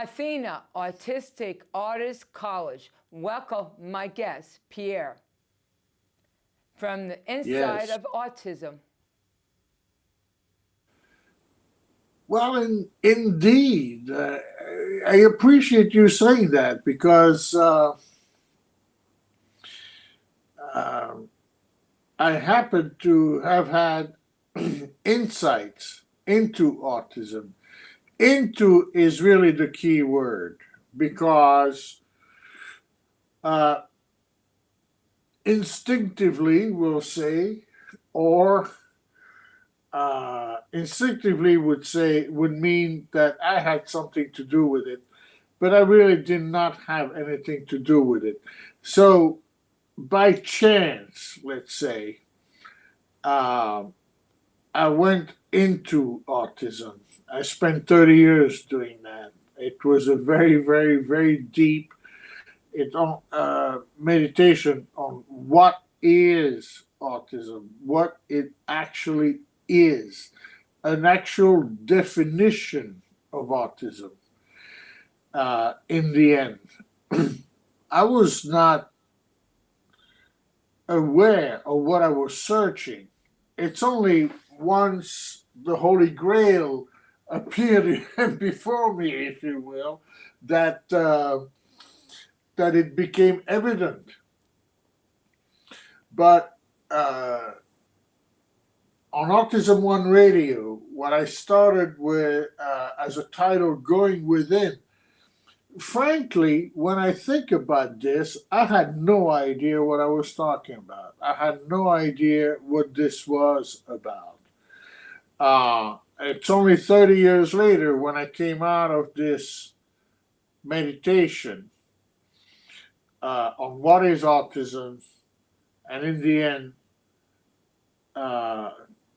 Athena Autistic Artist College. Welcome my guest, Pierre, from the inside Yes. of autism. Well, indeed, I appreciate you saying that because uh, I happen to have had insights into autism. Into is really the key word because uh, instinctively, we'll say, or instinctively would mean that I had something to do with it, but I really did not have anything to do with it. So by chance, let's say, uh, I went into autism. I spent 30 years doing that. It was a very, very, very deep meditation on what is autism, what it actually is, an actual definition of autism. In the end, I was not aware of what I was searching. It's only once the Holy Grail appeared before me, if you will, that that it became evident. But on Autism One Radio, what I started with as a title, Going Within, frankly, when I think about this, I had no idea what I was talking about. I had no idea what this was about. It's only 30 years later when I came out of this meditation on what is autism, and in the end, uh,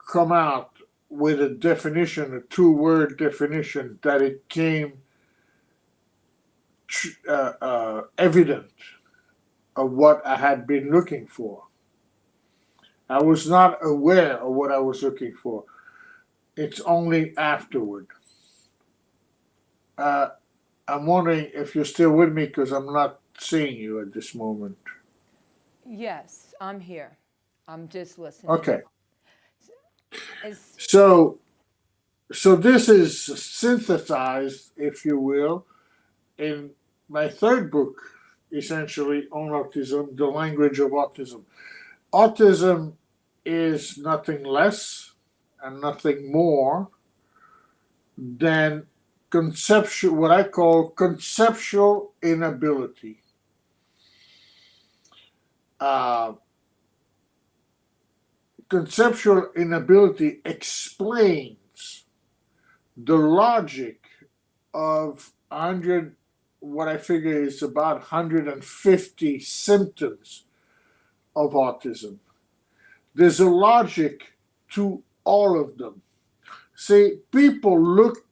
come out with a definition, a two-word definition, that it came evident of what I had been looking for. I was not aware of what I was looking for. It's only afterward. Uh, I'm wondering if you're still with me because I'm not seeing you at this moment. Yes, I'm here. I'm just listening. Okay. It's, So this is synthesized, if you will, in my third book, essentially, on autism, The Language of Autism. Autism is nothing less and nothing more than conceptual, what I call conceptual inability. Uh, Conceptual inability explains the logic of 100, what I figure is about 150 symptoms of autism. There's a logic to all of them. See, people look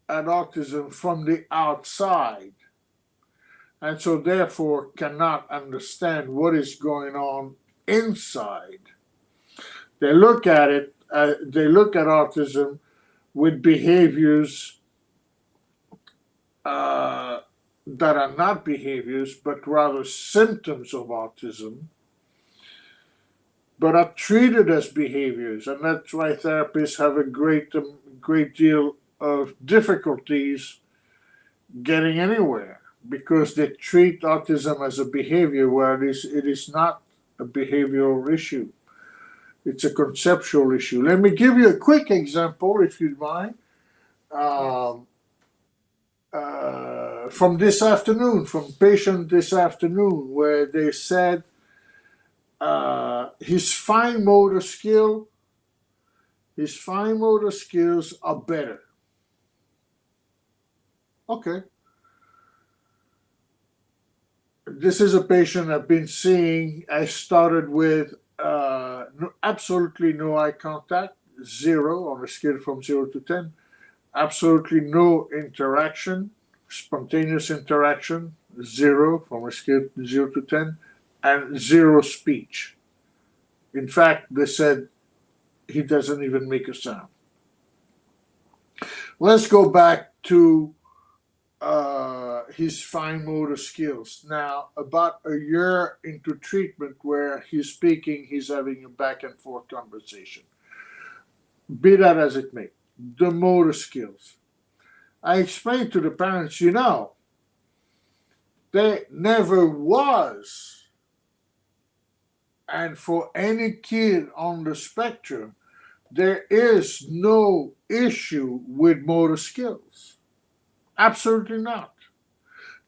at autism from the outside and so therefore cannot understand what is going on inside. They look at it, they look at autism with behaviors that are not behaviors, but rather symptoms of autism, but are treated as behaviors. And that's why therapists have a great deal of difficulties getting anywhere, because they treat autism as a behavior where it is not a behavioral issue. It's a conceptual issue. Let me give you a quick example, if you'd mind. yes. From this afternoon, from patient this afternoon, where they said his fine motor skills are better. Okay. This is a patient I've been seeing. I started with absolutely no eye contact, 0 on a scale from 0 to 10. Absolutely no interaction, spontaneous interaction, 0 from a scale 0 to 10, and 0 speech. In fact, they said he doesn't even make a sound. Let's go back to his fine motor skills. Now, about a year into treatment where he's speaking, he's having a back and forth conversation. Be that as it may, the motor skills. I explained to the parents, there never was, and for any kid on the spectrum, there is no issue with motor skills. Absolutely not.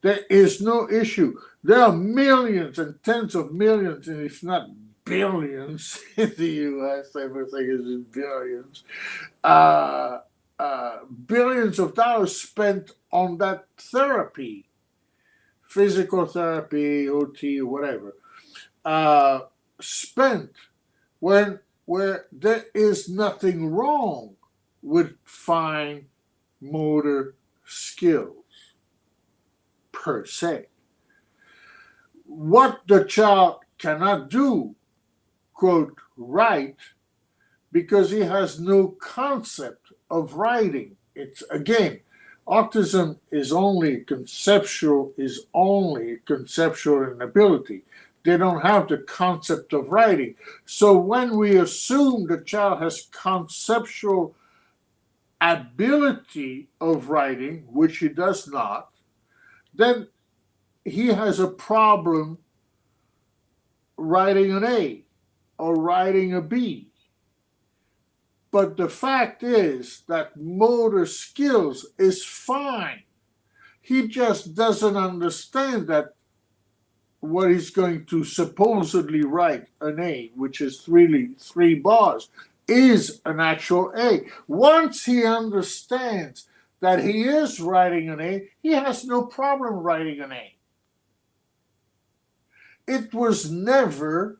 There is no issue. There are millions and tens of millions, and if not billions in the US, everything is in billions, uh, billions of dollars spent on that therapy, physical therapy, OT, whatever, spent when where there is nothing wrong with fine motor skills per se. What the child cannot do, quote, write, because he has no concept of writing. It's again, autism is only conceptual inability. They don't have the concept of writing. So when we assume the child has conceptual ability of writing, which he does not, then he has a problem writing an A or writing a B. But the fact is that motor skills is fine. He just doesn't understand that what he's going to supposedly write an A, which is really 3 bars, is an actual A. Once he understands that he is writing an A, he has no problem writing an A. It was never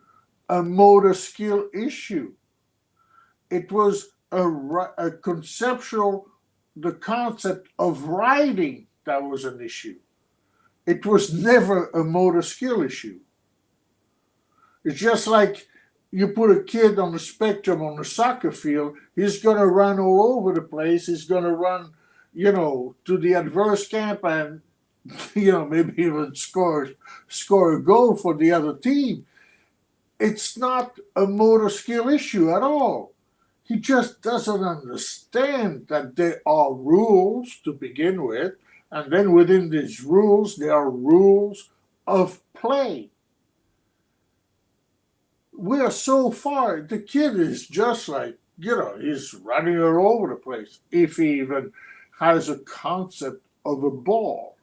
a motor skill issue. It was a conceptual, the concept of writing that was an issue. It was never a motor skill issue. It's just like you put a kid on the spectrum on the soccer field, he's going to run all over the place. He's going to run, to the adverse camp and, maybe even score a goal for the other team. It's not a motor skill issue at all. He just doesn't understand that there are rules to begin with, and then within these rules, there are rules of play. We are so far, the kid is just like, he's running all over the place. If he even has a concept of a ball,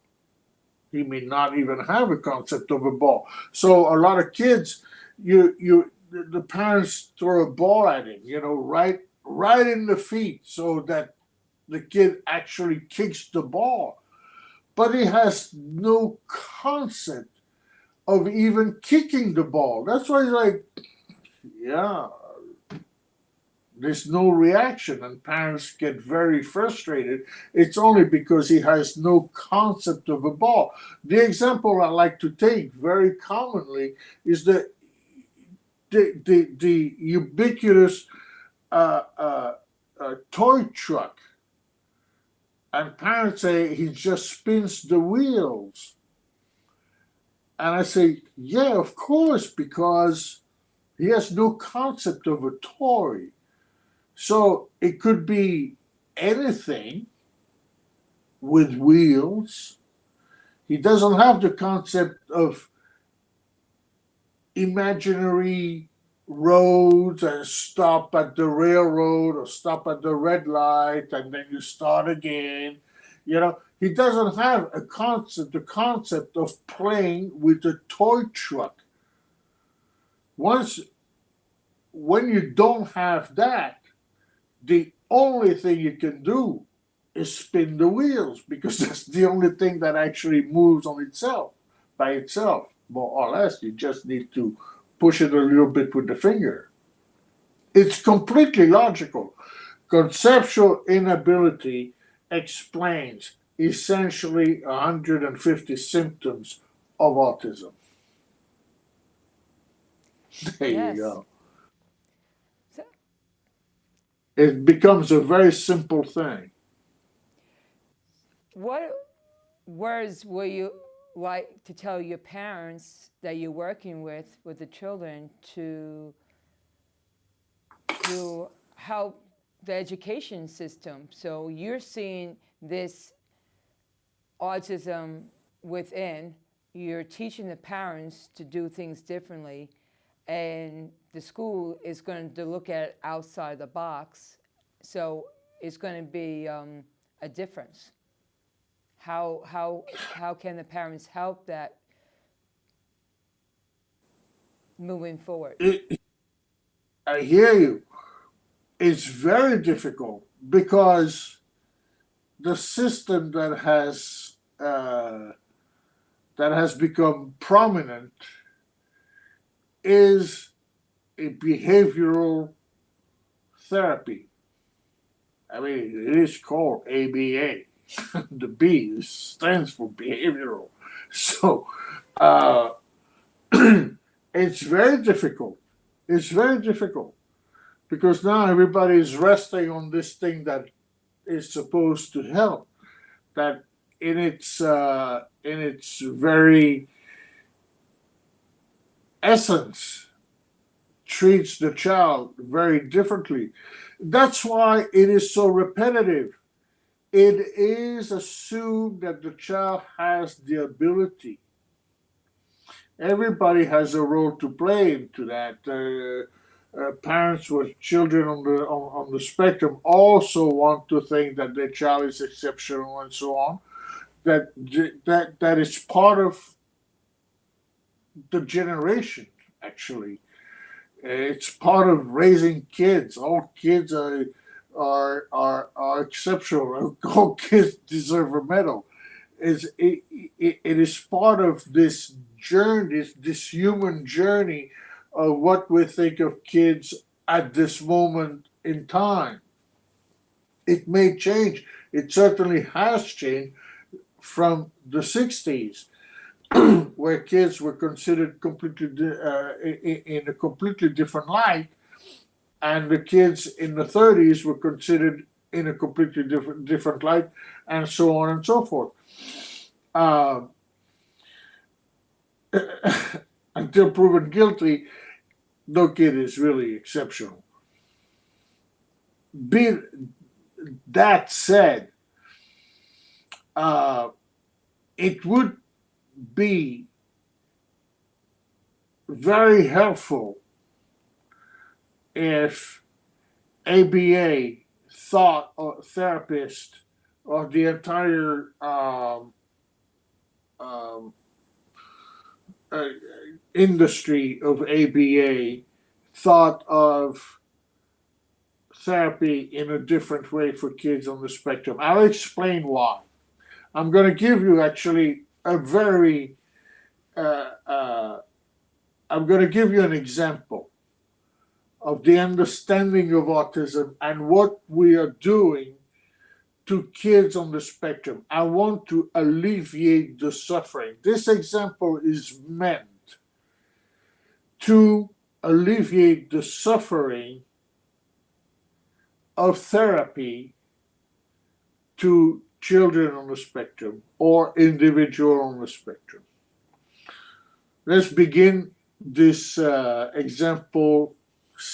he may not even have a concept of a ball. So a lot of kids, the parents throw a ball at him, right in the feet so that the kid actually kicks the ball. But he has no concept of even kicking the ball. That's why he's like, there's no reaction, and parents get very frustrated. It's only because he has no concept of a ball. The example I like to take very commonly is the ubiquitous toy truck. And parents say he just spins the wheels. And I say, yeah, of course, because he has no concept of a toy. So it could be anything with wheels. He doesn't have the concept of imaginary roads and stop at the railroad or stop at the red light and then you start again. He doesn't have the concept of playing with a toy truck. When you don't have that, the only thing you can do is spin the wheels, because that's the only thing that actually moves by itself, more or less. You just need to push it a little bit with the finger. It's completely logical. Conceptual inability explains essentially 150 symptoms of autism. There Yes. you go. So, It becomes a very simple thing. what words will you like to tell your parents that you're working with the children to help the education system? So you're seeing this autism within, you're teaching the parents to do things differently, and the school is going to look at it outside the box. So it's going to be a difference. How can the parents help that moving forward? I hear you. It's very difficult because the system that has become prominent is a behavioral therapy. I mean, it is called ABA. The B stands for behavioral. So it's very difficult. It's very difficult because now everybody is resting on this thing that is supposed to help. That in its very essence treats the child very differently. That's why it is so repetitive. It is assumed that the child has the ability. Everybody has a role to play into that. Parents with children on the spectrum also want to think that their child is exceptional and so on. That is part of the generation. Actually, it's part of raising kids. All kids are exceptional. All kids deserve a medal. It is part of this journey, this human journey of what we think of kids at this moment in time. It may change. It certainly has changed from the 60s, where kids were considered completely in a completely different light, and the kids in the 30s were considered in a completely different light, and so on and so forth. Until proven guilty, no kid is really exceptional. That said, it would be very helpful if ABA thought or therapist or the entire industry of ABA thought of therapy in a different way for kids on the spectrum. I'll explain why. I'm going to give you actually a very I'm going to give you an example of the understanding of autism and what we are doing to kids on the spectrum. I want to alleviate the suffering. This example is meant to alleviate the suffering of therapy to children on the spectrum or individual on the spectrum. Let's begin this example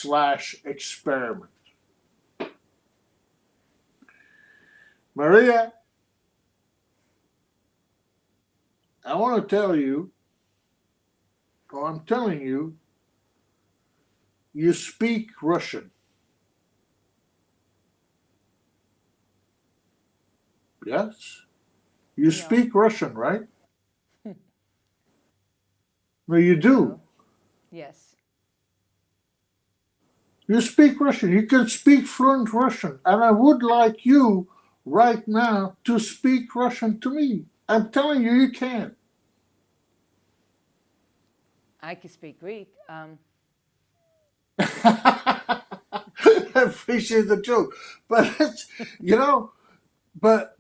/ experiment. Maria, I want to tell you, or I'm telling you, you speak Russian. Yes? You speak Russian, right? No, you do. Yes. You speak Russian. You can speak fluent Russian. And I would like you right now to speak Russian to me. I'm telling you, you can. I can speak Greek. I appreciate the joke. But, it's, but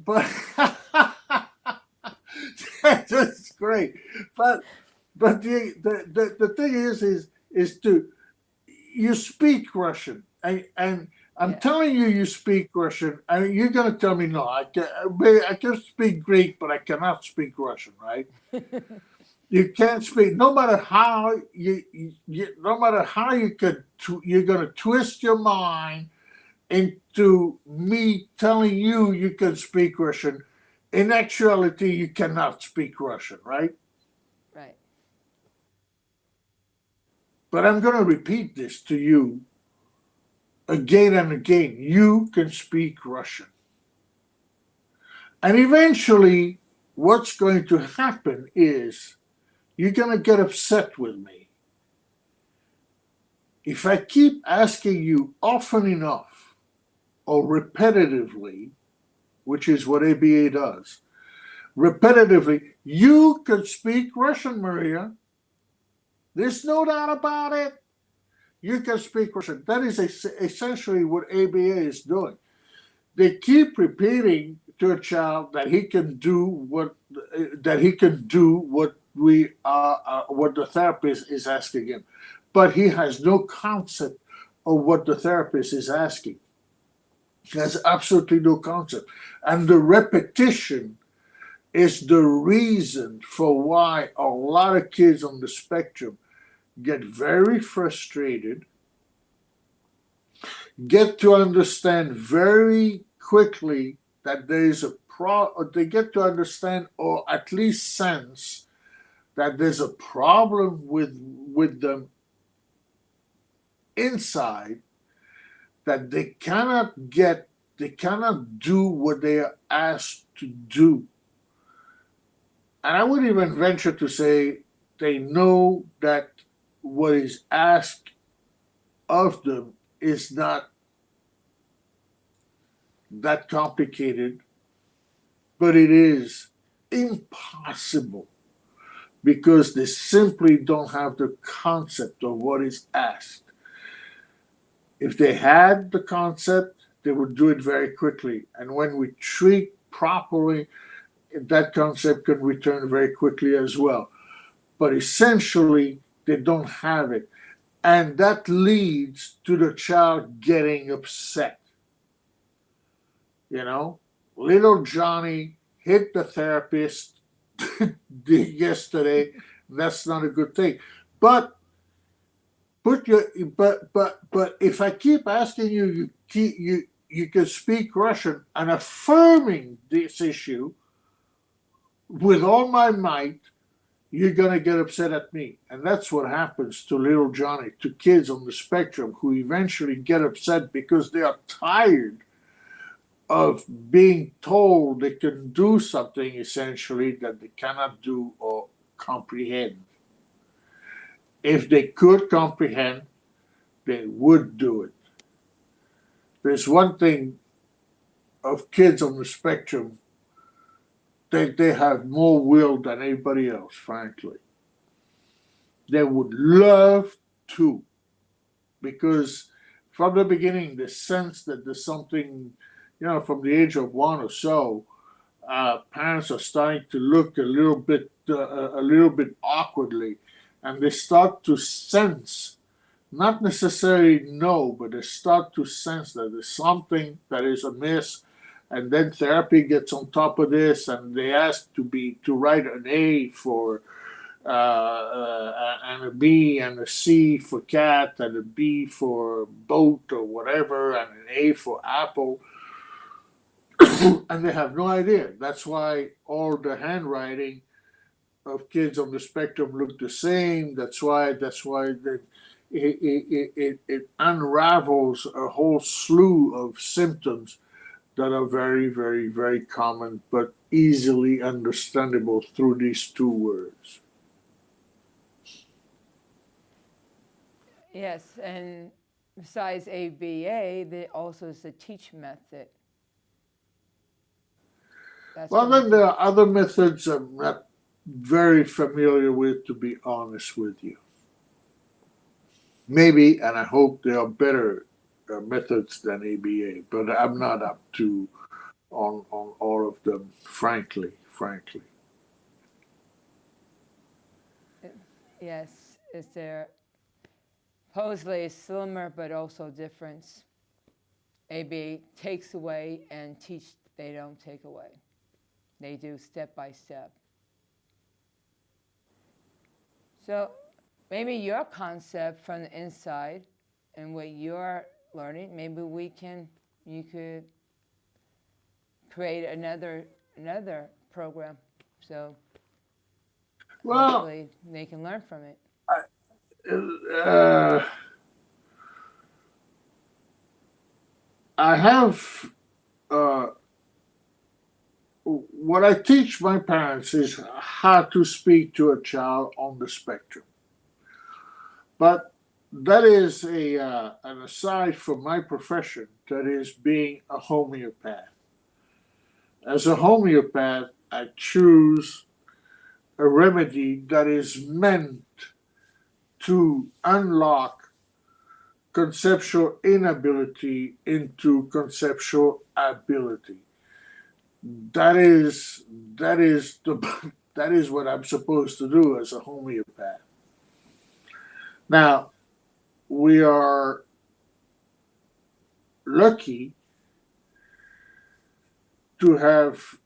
that's great. But the thing is to you speak Russian, and I'm Yeah. telling you, you speak Russian, and you're going to tell me, no, I can speak Greek, but I cannot speak Russian, right? You can't speak, no matter how no matter how you're going to twist your mind into me telling you you can speak Russian. In actuality, you cannot speak Russian, right? Right. But I'm going to repeat this to you again and again. You can speak Russian. And eventually, what's going to happen is you're going to get upset with me. If I keep asking you often enough or repetitively, which is what ABA does, repetitively, you can speak Russian, Maria. There's no doubt about it. You can speak Russian. That is essentially what ABA is doing. They keep repeating to a child that he can do what the therapist is asking him, but he has no concept of what the therapist is asking. He has absolutely no concept, and the repetition is the reason for why a lot of kids on the spectrum get very frustrated, get to understand very quickly that there is they get to understand or at least sense that there's a problem with them inside, that they cannot do what they are asked to do. And I would even venture to say they know that what is asked of them is not that complicated, but it is impossible because they simply don't have the concept of what is asked. If they had the concept, they would do it very quickly. And when we treat properly, that concept can return very quickly as well. But essentially, they don't have it. And that leads to the child getting upset. You know, little Johnny hit the therapist yesterday. That's not a good thing. But but if I keep asking you, you can speak Russian and affirming this issue with all my might, you're gonna get upset at me. And that's what happens to little Johnny, to kids on the spectrum who eventually get upset because they are tired of being told they can do something essentially that they cannot do or comprehend. If they could comprehend, they would do it. There's one thing of kids on the spectrum, they have more will than anybody else, frankly. They would love to, because from the beginning, the sense that there's something, from the age of one or so, parents are starting to look a little bit awkwardly, and they start to sense, not necessarily know, but they start to sense that there's something that is amiss. And then therapy gets on top of this, and they ask to write an A for and a B and a C for cat and a B for boat or whatever and an A for apple, and they have no idea. That's why all the handwriting of kids on the spectrum look the same. It unravels a whole slew of symptoms that are very, very, very common but easily understandable through these two words. Yes, and besides ABA, there also is the teach method. That's Well, going to then be there are other methods I'm not very familiar with, to be honest with you. Maybe, and I hope there are better methods than ABA, but I'm not up to on all of them, frankly. yes. Is there supposedly a similar but also difference? AB takes away and teach, they don't take away. They do step by step. So maybe your concept from the inside and what you're learning, maybe you could create another program. So Well, hopefully they can learn from it. I have what I teach my parents is how to speak to a child on the spectrum. But that is an aside from my profession, that is being a homeopath. As a homeopath, I choose a remedy that is meant to unlock conceptual inability into conceptual ability. That is what I'm supposed to do as a homeopath. Now, we are lucky to have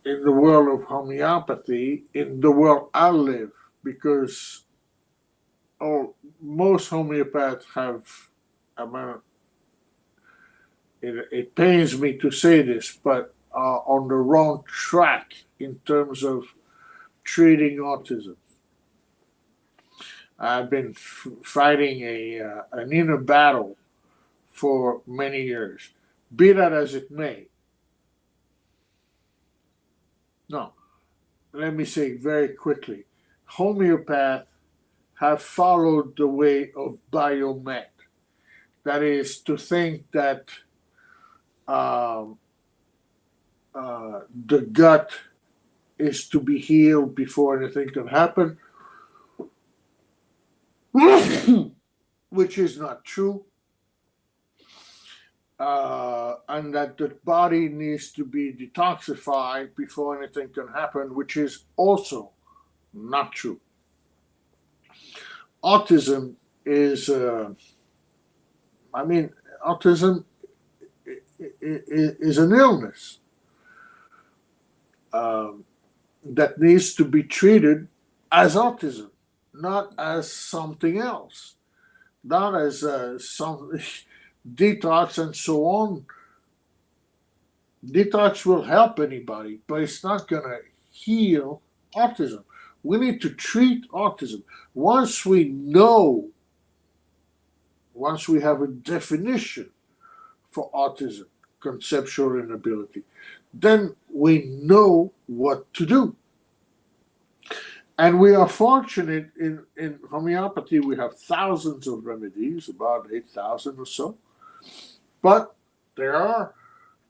in the world of homeopathy, in the world I live, because most homeopaths have, it pains me to say this, but are on the wrong track in terms of treating autism. I've been fighting an inner battle for many years. Be that as it may. No, let me say very quickly. Homeopaths have followed the way of biomed. That is to think that the gut is to be healed before anything can happen, which is not true. And that the body needs to be detoxified before anything can happen, which is also not true. Autism is, autism is an illness that needs to be treated as autism, not as something else, not as some detox and so on. Detox will help anybody, but it's not going to heal autism. We need to treat autism. Once we have a definition for autism, conceptual inability, then we know what to do. And we are fortunate in homeopathy, we have thousands of remedies, about 8,000 or so. But there are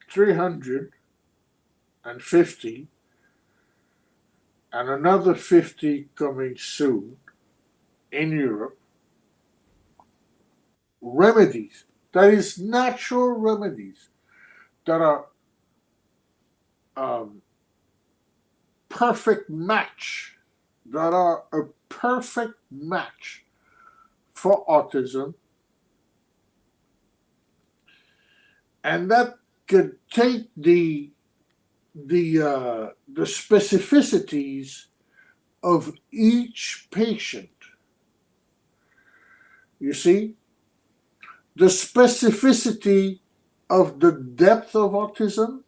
350 and another 50 coming soon in Europe. Remedies, that is natural remedies that are perfect match, that are a perfect match for autism, and that could take the specificities of each patient. You see, the specificity of the depth of autism,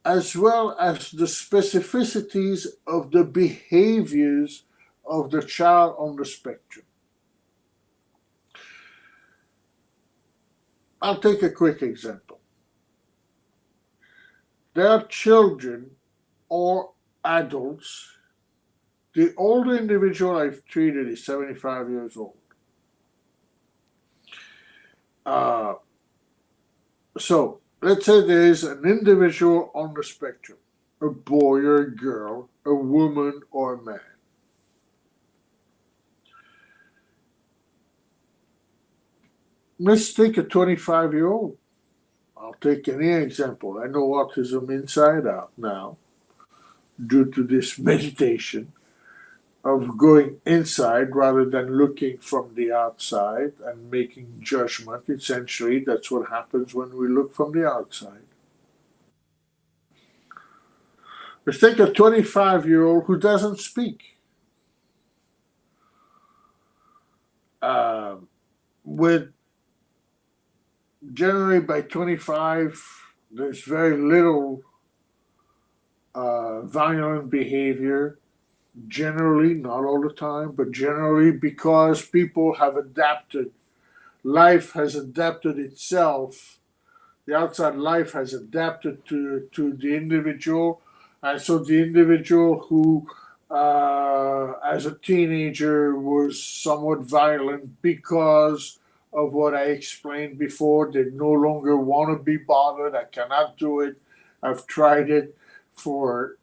as well as the specificities of the behaviors of the child on the spectrum. I'll take a quick example. There are children or adults. The older individual I've treated is 75 years old. So let's say there is an individual on the spectrum, a boy or a girl, a woman or a man. Let's take a 25-year-old. I'll take any example. I know autism inside out now due to this meditation. of going inside rather than looking from the outside and making judgment. Essentially, that's what happens when we look from the outside. Let's take a 25-year-old who doesn't speak. With generally by 25, there's very little violent behavior. Generally, not all the time, but generally because people have adapted. Life has adapted itself. The outside life has adapted to the individual. And so the individual who, as a teenager, was somewhat violent because of what I explained before, they no longer want to be bothered. I cannot do it. I've tried it for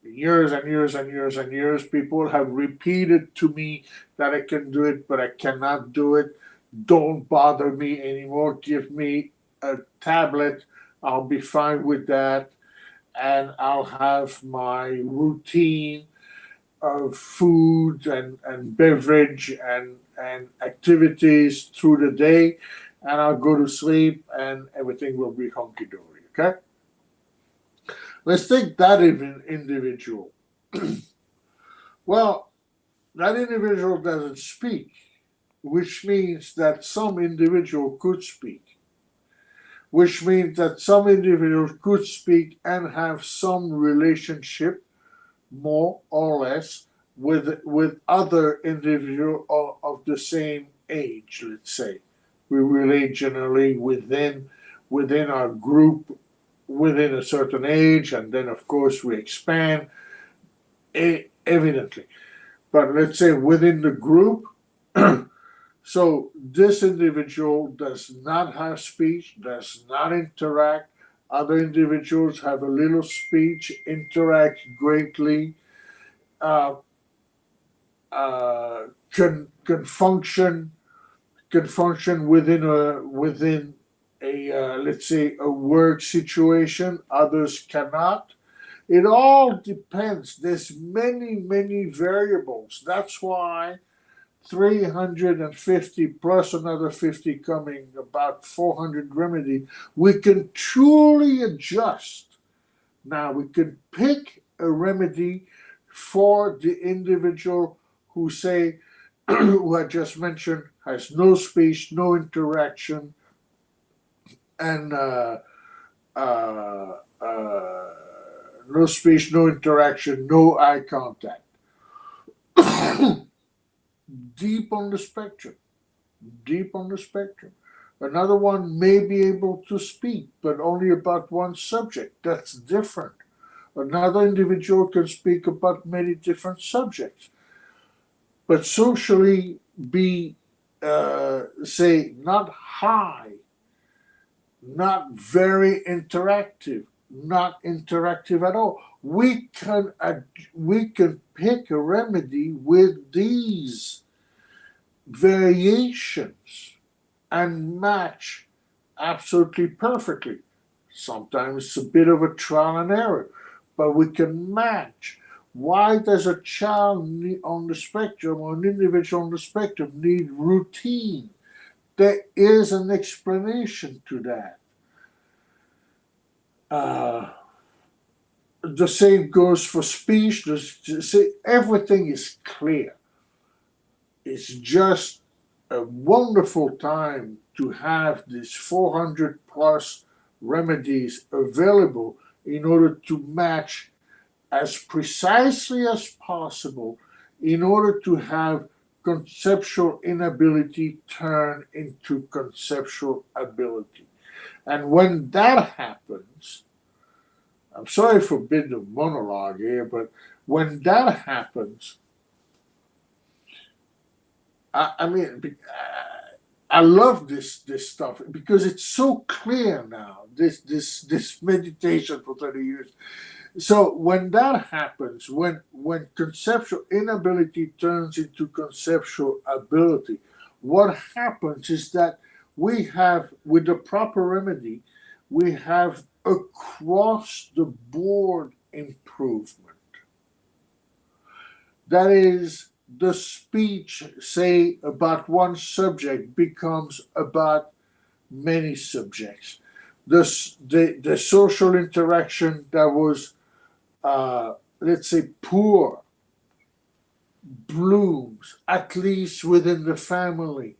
years and years and years and years. People have repeated to me that I can do it, but I cannot do it. Don't bother me anymore. Give me a tablet. I'll be fine with that. And I'll have my routine of food and beverage and activities through the day. And I'll go to sleep and everything will be hunky dory. Okay? Let's take that individual. Well, that individual doesn't speak, which means that some individual could speak, which means that some individuals could speak and have some relationship, more or less, with other individuals of the same age, let's say. We relate generally within our group within a certain age, and then of course we expand evidently. But let's say within the group, so this individual does not have speech, does not interact. Other individuals have a little speech, interact greatly, uh, can function within a let's say a work situation. Others cannot. It all depends. There's many variables. That's why 350 plus another 50 coming, about 400 remedy. We can truly adjust. Now we can pick a remedy for the individual who say, who I just mentioned, has no speech, no interaction, and no speech, no interaction, no eye contact. Deep on the spectrum. Deep on the spectrum. Another one may be able to speak, but only about one subject. That's different. Another individual can speak about many different subjects, but socially be, say, not high, not very interactive, not interactive at all. We can pick a remedy with these variations and match absolutely perfectly. Sometimes it's a bit of a trial and error, but we can match. Why does a child on the spectrum or an individual on the spectrum need routine? There is an explanation to that. The same goes for speech. Everything is clear. It's just a wonderful time to have these 400 plus remedies available in order to match as precisely as possible, in order to have conceptual inability turn into conceptual ability. And when that happens, I'm sorry for a bit of monologue here, but when that happens, I mean, I love this stuff because it's so clear now. This meditation for 30 years. So when that happens, when conceptual inability turns into conceptual ability, what happens is that we have, with the proper remedy, we have across the board improvement. That is, the speech, say, about one subject becomes about many subjects. The social interaction that was, let's say, poor, blooms, at least within the family.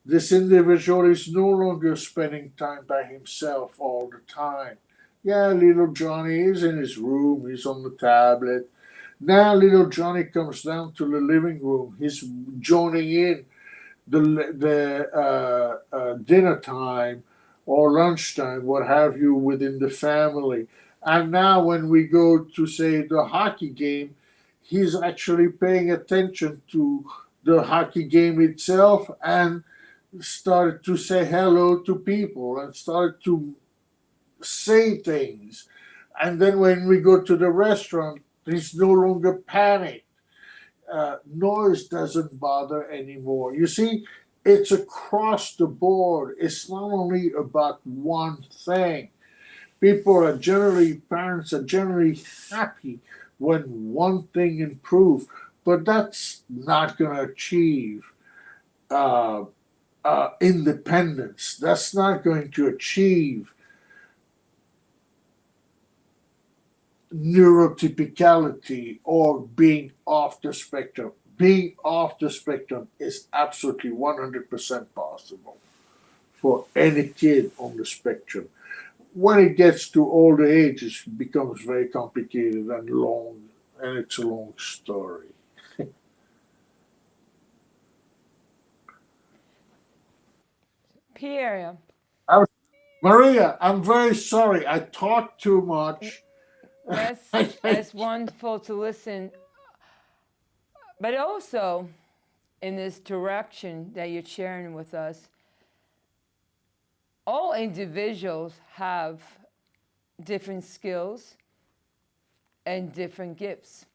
This individual is no longer spending time by himself all the time. Yeah, little Johnny is in his room, he's on the tablet. Now little Johnny comes down to the living room, he's joining in the dinner time or lunchtime, what have you, within the family. And now when we go to, say, the hockey game, he's actually paying attention to the hockey game itself and started to say hello to people and started to say things. And then when we go to the restaurant, he's no longer panicked. Noise doesn't bother anymore. You see, it's across the board. It's not only about one thing. Parents are generally happy when one thing improves, but that's not going to achieve uh, independence. That's not going to achieve neurotypicality or being off the spectrum. Being off the spectrum is absolutely 100% possible for any kid on the spectrum. When it gets to older age, it becomes very complicated and long, and it's a long story. Pierre, Maria, I'm very sorry. I talk too much. that's wonderful to listen. But also, in this direction that you're sharing with us, all individuals have different skills and different gifts.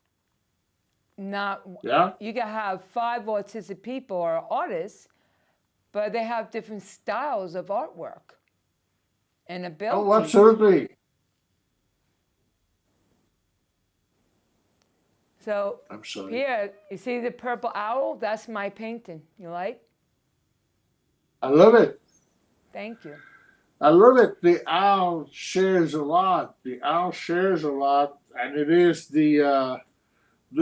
Not Yeah. You can have 5 autistic people or artists, but they have different styles of artwork and ability. Oh, absolutely. So, I'm sorry. Pierre, you see the purple owl? That's my painting. You like? I love it. Thank you. I love it. The owl shares a lot. The owl shares a lot, and it is the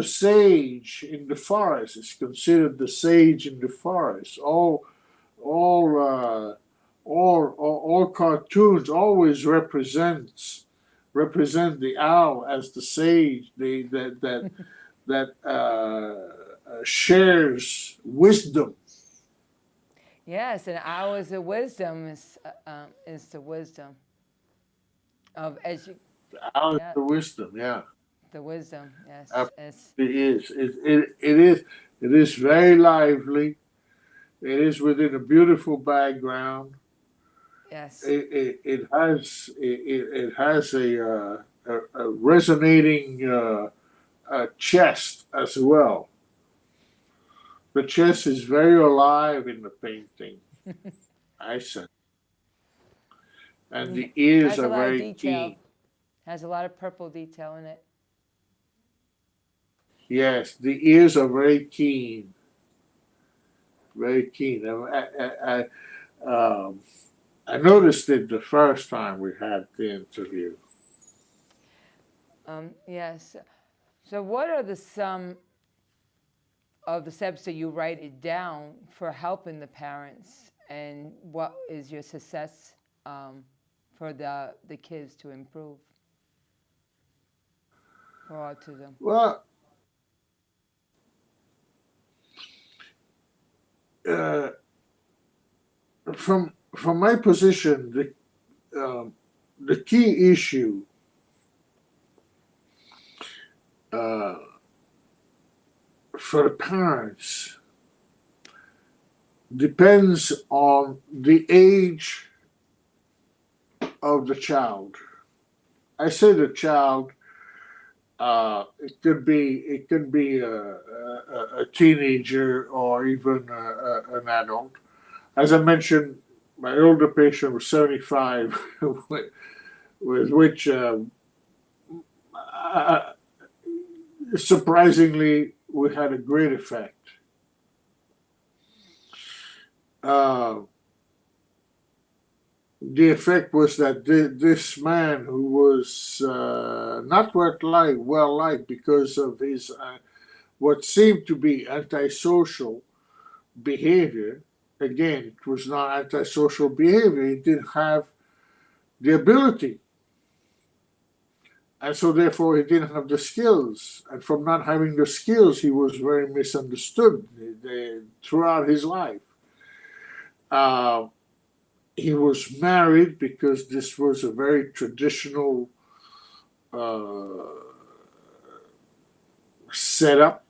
sage in the forest. It's considered the sage in the forest. All all cartoons always represent the owl as the sage. That shares wisdom. Yes, and ours of wisdom is the wisdom of Owl is yeah, the wisdom. Yeah. the wisdom. Yes, it's It is. It is very lively. It is within a beautiful background. yes. It has a resonating chest as well. The chest is very alive in the painting. I sense, and the ears Has a are lot of very detail. keen. Has a lot of purple detail in it. Yes, the ears are very keen. Very keen. I noticed it the first time we had the interview. Yes. So, what are some of the steps that you write it down for helping the parents, and what is your success for the kids to improve for autism? Well, uh, from my position, the key issue uh, for the parents depends on the age of the child. I say the child. It could be a teenager or even an adult. As I mentioned, my older patient was 75, with which surprisingly, we had a great effect. Uh, the effect was that this man, who was not well liked because of his what seemed to be antisocial behavior. Again, it was not antisocial behavior. He didn't have the ability, and so therefore he didn't have the skills. And from not having the skills, he was very misunderstood throughout his life. Uh, he was married because this was a very traditional uh, setup.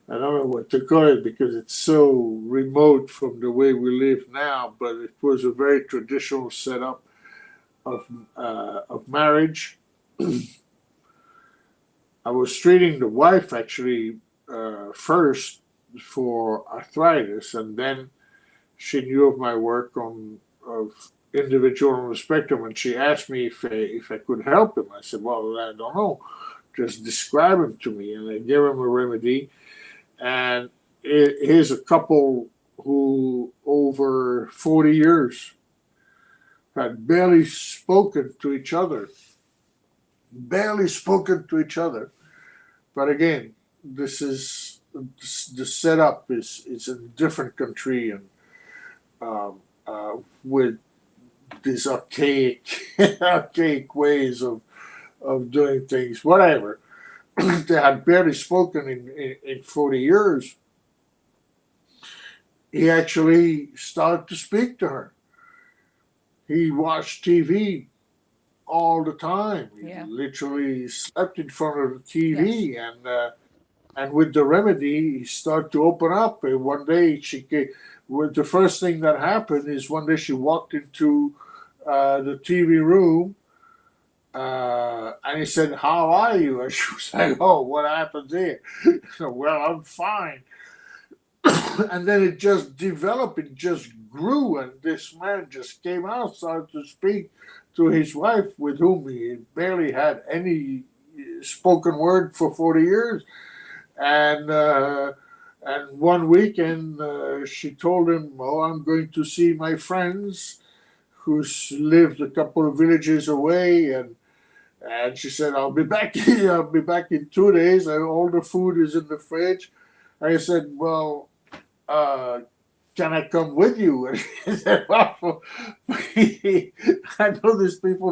I don't know what to call it because it's so remote from the way we live now, but it was a very traditional setup of marriage. I was treating the wife actually first for arthritis, and then she knew of my work on of individual on the spectrum, and she asked me if I could help him. I said, "Well, I don't know. Just describe him to me," and I gave him a remedy. And here's a couple who, over 40 years, had barely spoken to each other. Barely spoken to each other. But again, this is the setup is in a different country, and um, with these archaic ways of doing things, whatever. They had barely spoken in 40 years. He actually started to speak to her. He watched TV all the time. He Yeah. literally slept in front of the TV, Yes. and with the remedy, he started to open up. And one day, the first thing that happened is one day she walked into the TV room, and he said, "How are you?" And she was like, "Oh, what happened there?" "Well, I'm fine." And then it just developed, it just grew, and this man just came out, started to speak to his wife, with whom he barely had any spoken word for 40 years. And one weekend, she told him, "Oh, I'm going to see my friends who lived a couple of villages away," and she said, "I'll be back here. I'll be back in 2 days, and all the food is in the fridge." I said, "Well, uh, can I come with you?" And he said, "Well, I know these people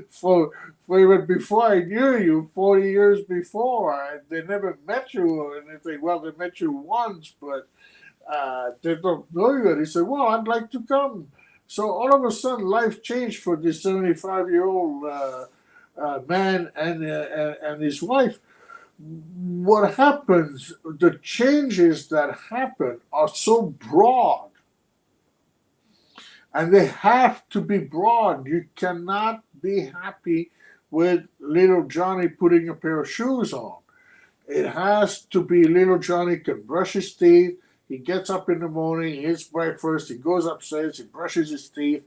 for even before I knew you, 40 years before. They never met you." And they say, "Well, they met you once, but they don't know you." And he said, "Well, I'd like to come." So all of a sudden, life changed for this 75-year-old man and his wife. What happens, the changes that happen are so broad, and they have to be broad. You cannot be happy with little Johnny putting a pair of shoes on. It has to be little Johnny can brush his teeth. He gets up in the morning, he eats breakfast, he goes upstairs, he brushes his teeth,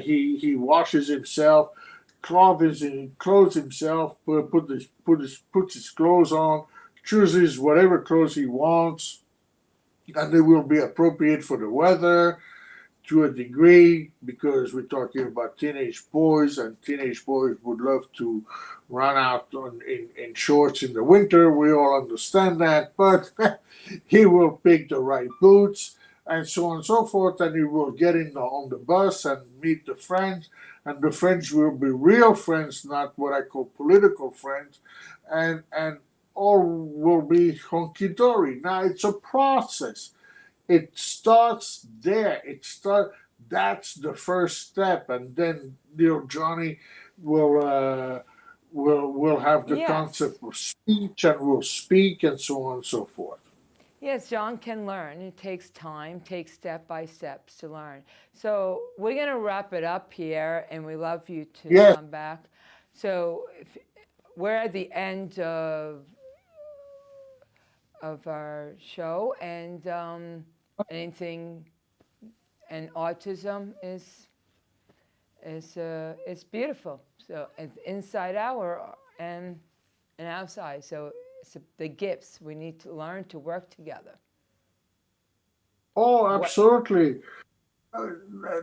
he washes himself, clothes himself, puts his clothes on, chooses whatever clothes he wants, and they will be appropriate for the weather to a degree, because we're talking about teenage boys, and teenage boys would love to run out in shorts in the winter. We all understand that, but he will pick the right boots and so on and so forth, and he will get on the bus and meet the friends, and the friends will be real friends, not what I call political friends, and all will be hunky dory. Now it's a process. It starts there. That's the first step, and then Johnny will will have the Yes. concept of speech, and will speak, and so on and so forth. Yes, John can learn. It takes time, takes step by steps to learn. So we're going to wrap it up here, and we love you to Yes. come back. So we're at the end of our show, and anything, and autism is it's beautiful. So it's inside out, and outside. So it's the gifts. We need to learn to work together. Oh, absolutely.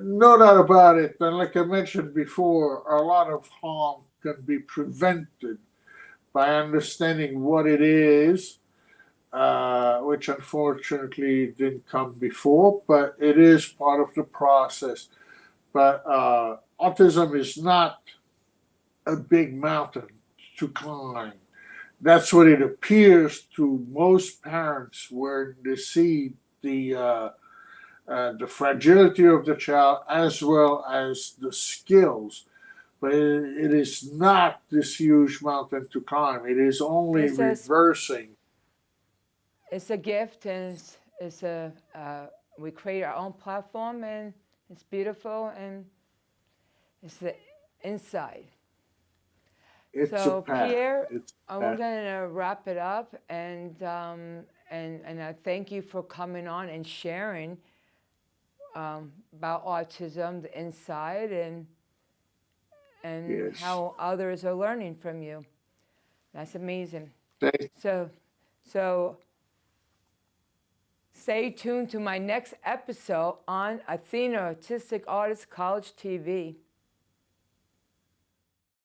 No doubt about it. And like I mentioned before, a lot of harm can be prevented by understanding what it is, which unfortunately didn't come before, but it is part of the process. But autism is not a big mountain to climb. That's what it appears to most parents when they see the fragility of the child as well as the skills. But it is not this huge mountain to climb. It is only It's a reversing. It's a gift, and it's a we create our own platform, and it's beautiful, and it's the inside. It's So a path. Pierre, It's a we're path. going to wrap it up, and I thank you for coming on and sharing about autism, the inside, and Yes. how others are learning from you. That's amazing. Thank So stay tuned to my next episode on Athena Autistic Artist College TV.